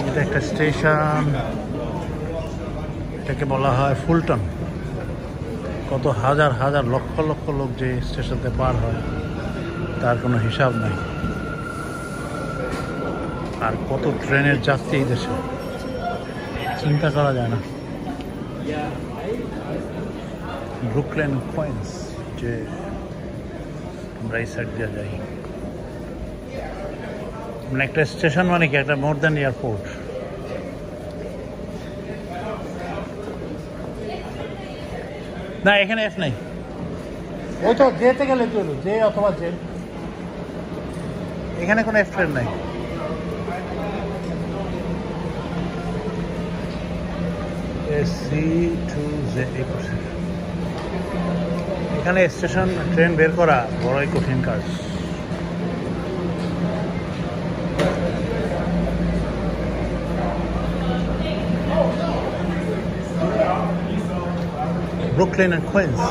এটা একটা স্টেশন, এটাকে বলা হয় ফুলটন। কত হাজার হাজার লক্ষ লক্ষ লোক যে স্টেশনতে পার হয় তার কোনো হিসাব নাই। আর কত ট্রেনের যাত্রী এই দেশে চিন্তা করা যায় না। ব্রুকলিন কুইন্স, যে আমরা এই সাইড দিয়ে যাই, মানে একটা স্টেশন মানে কি একটা মোর দ্যান এয়ারপোর্ট। না এখানে এফ নাই, ওই তো যেতে গেলে চলো যে অথবা যে, এখানে কোনো এফ ট্রেন নাই। এসি টু জে, এখানে স্টেশন ট্রেন বের করা বড়ই কঠিন কাজ। Brooklyn and Queens.